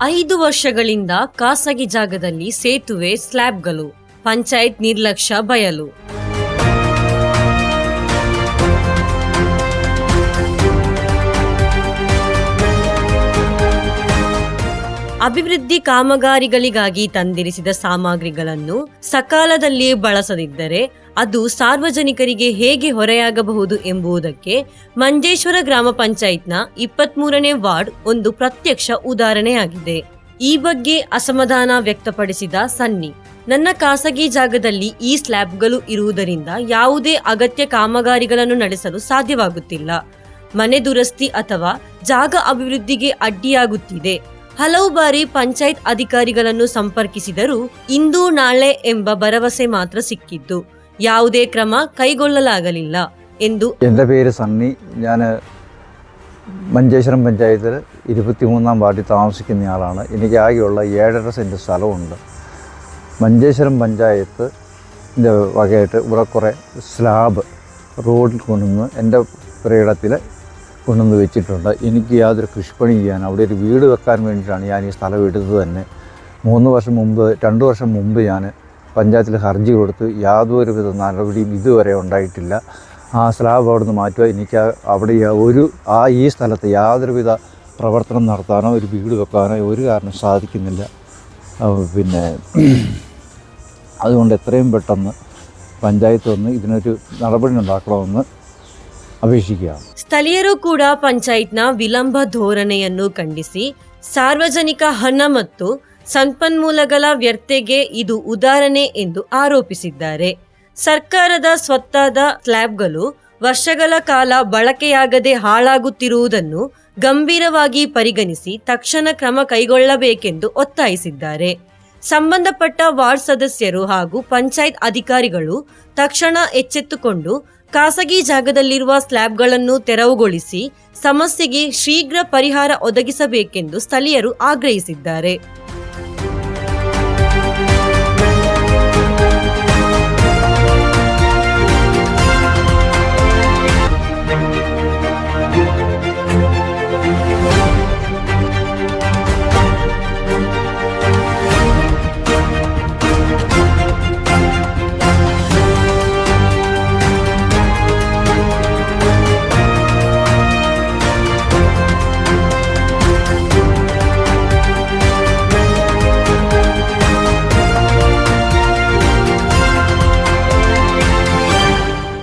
5 ವರ್ಷಗಳಿಂದ ಖಾಸಗಿ ಜಾಗದಲ್ಲಿ ಸೇತುವೆ ಸ್ಲ್ಯಾಬ್ಗಳು, ಪಂಚಾಯತ್ ನಿರ್ಲಕ್ಷ್ಯ ಬಯಲು. ಅಭಿವೃದ್ಧಿ ಕಾಮಗಾರಿಗಳಿಗಾಗಿ ತಂದಿರಿಸಿದ ಸಾಮಗ್ರಿಗಳನ್ನು ಸಕಾಲದಲ್ಲಿ ಬಳಸದಿದ್ದರೆ ಅದು ಸಾರ್ವಜನಿಕರಿಗೆ ಹೇಗೆ ಹೊರೆಯಾಗಬಹುದು ಎಂಬುದಕ್ಕೆ ಮಂಜೇಶ್ವರ ಗ್ರಾಮ ಪಂಚಾಯತ್ನ 23ನೇ ವಾರ್ಡ್ ಒಂದು ಪ್ರತ್ಯಕ್ಷ ಉದಾಹರಣೆಯಾಗಿದೆ. ಈ ಬಗ್ಗೆ ಅಸಮಾಧಾನ ವ್ಯಕ್ತಪಡಿಸಿದ ಸನ್ನಿ, ನನ್ನ ಖಾಸಗಿ ಜಾಗದಲ್ಲಿ ಈ ಸ್ಲ್ಯಾಬ್ಗಳು ಇರುವುದರಿಂದ ಯಾವುದೇ ಅಗತ್ಯ ಕಾಮಗಾರಿಗಳನ್ನು ನಡೆಸಲು ಸಾಧ್ಯವಾಗುತ್ತಿಲ್ಲ. ಮನೆ ದುರಸ್ತಿ ಅಥವಾ ಜಾಗ ಅಭಿವೃದ್ಧಿಗೆ ಅಡ್ಡಿಯಾಗುತ್ತಿದೆ. ಹಲವು ಬಾರಿ ಪಂಚಾಯತ್ ಅಧಿಕಾರಿಗಳನ್ನು ಸಂಪರ್ಕಿಸಿದರೂ ಇಂದು ನಾಳೆ ಎಂಬ ಭರವಸೆ ಮಾತ್ರ ಸಿಕ್ಕಿದ್ದು ಯಾವುದೇ ಕ್ರಮ കൈകൊള്ളലാകലില്ല ಎಂದು. എൻ്റെ പേര് സണ്ണി. ഞാൻ മഞ്ചേശ്വരം പഞ്ചായത്തിൽ 23ാം വാർഡിൽ താമസിക്കുന്നയാളാണ്. എനിക്ക് ആകെയുള്ള 7.5 സെൻറ്റ് സ്ഥലമുണ്ട്. മഞ്ചേശ്വരം പഞ്ചായത്തിൻ്റെ വകയായിട്ട് ഇവിടെ കുറേ സ്ലാബ് റോഡിൽ കൊണ്ടുവന്ന് എൻ്റെ പുരയിടത്തിൽ കൊണ്ടുവന്ന് വെച്ചിട്ടുണ്ട്. എനിക്ക് യാതൊരു കൃഷിപ്പണി ചെയ്യാൻ അവിടെ ഒരു വീട് വെക്കാൻ വേണ്ടിയിട്ടാണ് ഞാൻ ഈ സ്ഥലം എടുത്തത് തന്നെ. 2 വർഷം മുമ്പ് ഞാൻ പഞ്ചായത്തിൽ ഹർജി കൊടുത്ത് യാതൊരുവിധ നടപടിയും ഇതുവരെ ഉണ്ടായിട്ടില്ല. ആ സ്ലാബ് അവിടെ നിന്ന് മാറ്റുക. എനിക്ക് അവിടെ ഈ സ്ഥലത്ത് യാതൊരുവിധ പ്രവർത്തനം നടത്താനോ ഒരു വീട് വെക്കാനോ ഒരു കാരണം സാധിക്കുന്നില്ല. പിന്നെ അതുകൊണ്ട് എത്രയും പെട്ടെന്ന് പഞ്ചായത്ത് വന്ന് ഇതിനൊരു നടപടി ഉണ്ടാക്കണമെന്ന് ಅಪೇಕ್ಷಿಸಿದ್ದಾರೆ. ಸ್ಥಳೀಯರು ಕೂಡ ಪಂಚಾಯತ್ನ ವಿಳಂಬ ಧೋರಣೆಯನ್ನು ಖಂಡಿಸಿ ಸಾರ್ವಜನಿಕ ಹಣ ಮತ್ತು ಸಂಪನ್ಮೂಲಗಳ ವ್ಯರ್ಥೆಗೆ ಇದು ಉದಾಹರಣೆ ಎಂದು ಆರೋಪಿಸಿದ್ದಾರೆ. ಸರ್ಕಾರದ ಸ್ವತ್ತಾದ ಸ್ಲ್ಯಾಬ್ಗಳು ವರ್ಷಗಳ ಕಾಲ ಬಳಕೆಯಾಗದೆ ಹಾಳಾಗುತ್ತಿರುವುದನ್ನು ಗಂಭೀರವಾಗಿ ಪರಿಗಣಿಸಿ ತಕ್ಷಣ ಕ್ರಮ ಕೈಗೊಳ್ಳಬೇಕೆಂದು ಒತ್ತಾಯಿಸಿದ್ದಾರೆ. ಸಂಬಂಧಪಟ್ಟ ವಾರ್ಡ್ ಸದಸ್ಯರು ಹಾಗೂ ಪಂಚಾಯತ್ ಅಧಿಕಾರಿಗಳು ತಕ್ಷಣ ಎಚ್ಚೆತ್ತುಕೊಂಡು ಖಾಸಗಿ ಜಾಗದಲ್ಲಿರುವ ಸ್ಲ್ಯಾಬ್ಗಳನ್ನು ತೆರವುಗೊಳಿಸಿ ಸಮಸ್ಯೆಗೆ ಶೀಘ್ರ ಪರಿಹಾರ ಒದಗಿಸಬೇಕೆಂದು ಸ್ಥಳೀಯರು ಆಗ್ರಹಿಸಿದ್ದಾರೆ.